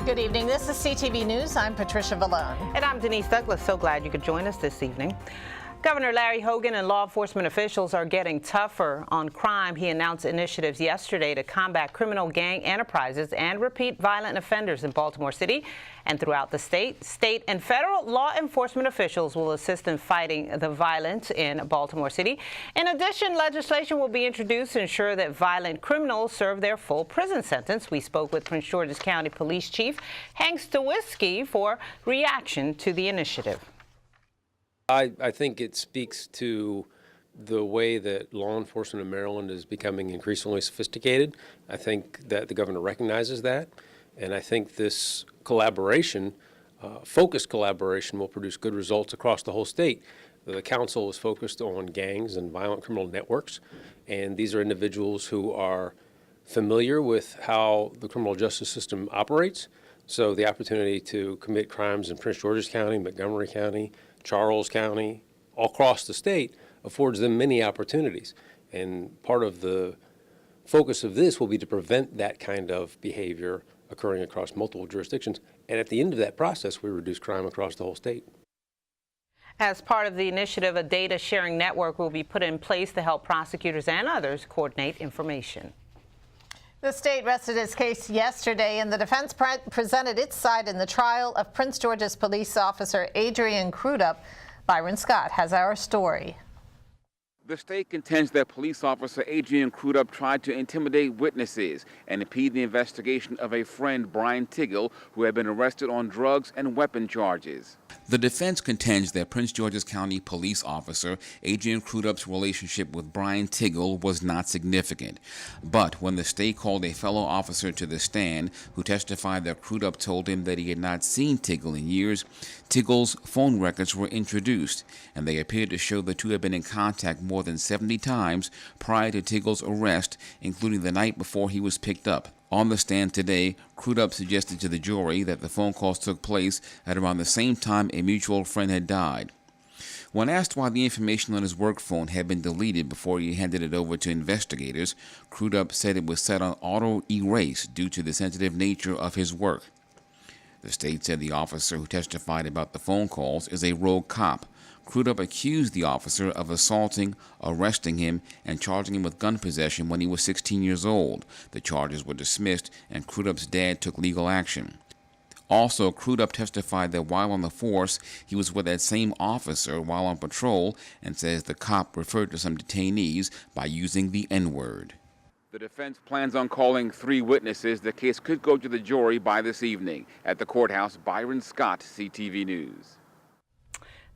Good evening. This is CTV News. I'm Patricia Vallone. And I'm Denise Douglas. So glad you could join us this evening. Governor Larry Hogan and law enforcement officials are getting tougher on crime. He announced initiatives yesterday to combat criminal gang enterprises and repeat violent offenders in Baltimore City and throughout the state. State and federal law enforcement officials will assist in fighting the violence in Baltimore City. In addition, legislation will be introduced to ensure that violent criminals serve their full prison sentence. We spoke with Prince George's County Police Chief Hank Stawinski for reaction to the initiative. I think it speaks to the way that law enforcement in Maryland is becoming increasingly sophisticated. I think that the governor recognizes that, and I think this collaboration, focused collaboration, will produce good results across the whole state. The council is focused on gangs and violent criminal networks, and these are individuals who are familiar with how the criminal justice system operates. So the opportunity to commit crimes in Prince George's County, Montgomery County, Charles County, all across the state, affords them many opportunities. And part of the focus of this will be to prevent that kind of behavior occurring across multiple jurisdictions. And at the end of that process, we reduce crime across the whole state. As part of the initiative, a data sharing network will be put in place to help prosecutors and others coordinate information. The state rested its case yesterday, and the defense presented its side in the trial of Prince George's Police Officer Adrian Crudup. Byron Scott has our story. The state contends that police officer Adrian Crudup tried to intimidate witnesses and impede the investigation of a friend, Brian Tiggle, who had been arrested on drugs and weapon charges. The defense contends that Prince George's County police officer Adrian Crudup's relationship with Brian Tiggle was not significant. But when the state called a fellow officer to the stand who testified that Crudup told him that he had not seen Tiggle in years, Tiggle's phone records were introduced, and they appeared to show the two had been in contact more than 70 times prior to Tiggle's arrest, including the night before he was picked up. On the stand today, Crudup suggested to the jury that the phone calls took place at around the same time a mutual friend had died. When asked why the information on his work phone had been deleted before he handed it over to investigators, Crudup said it was set on auto erase due to the sensitive nature of his work. The state said the officer who testified about the phone calls is a rogue cop. Crudup accused the officer of assaulting, arresting him, and charging him with gun possession when he was 16 years old. The charges were dismissed, and Crudup's dad took legal action. Also, Crudup testified that while on the force, he was with that same officer while on patrol, and says the cop referred to some detainees by using the N-word. The defense plans on calling 3 witnesses. The case could go to the jury by this evening. At the courthouse, Byron Scott, CTV News.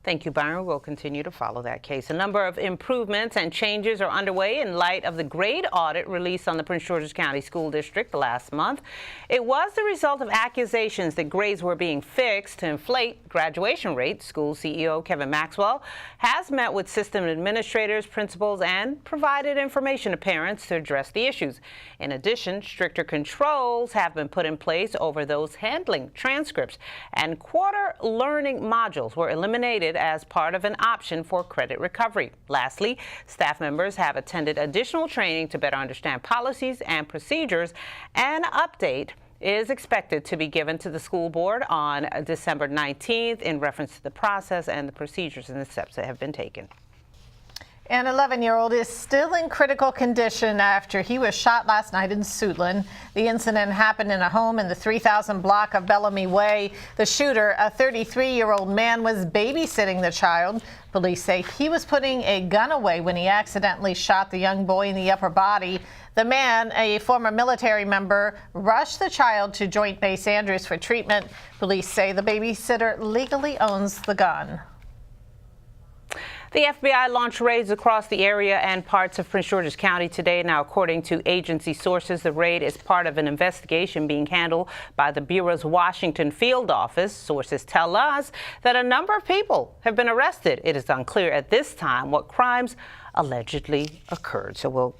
Thank you, Byron. We'll continue to follow that case. A number of improvements and changes are underway in light of the grade audit released on the Prince George's County School District last month. It was the result of accusations that grades were being fixed to inflate graduation rates. School CEO Kevin Maxwell has met with system administrators, principals, and provided information to parents to address the issues. In addition, stricter controls have been put in place over those handling transcripts, and quarter learning modules were eliminated as part of an option for credit recovery. Lastly, staff members have attended additional training to better understand policies and procedures. An update is expected to be given to the school board on December 19th in reference to the process and the procedures and the steps that have been taken. An 11-year-old is still in critical condition after he was shot last night in Suitland. The incident happened in a home in the 3000 block of Bellamy Way. The shooter, a 33-year-old man, was babysitting the child. Police say he was putting a gun away when he accidentally shot the young boy in the upper body. The man, a former military member, rushed the child to Joint Base Andrews for treatment. Police say the babysitter legally owns the gun. The FBI launched raids across the area and parts of Prince George's County today. Now, according to agency sources, the raid is part of an investigation being handled by the Bureau's Washington field office. Sources tell us that a number of people have been arrested. It is unclear at this time what crimes allegedly occurred. So we'll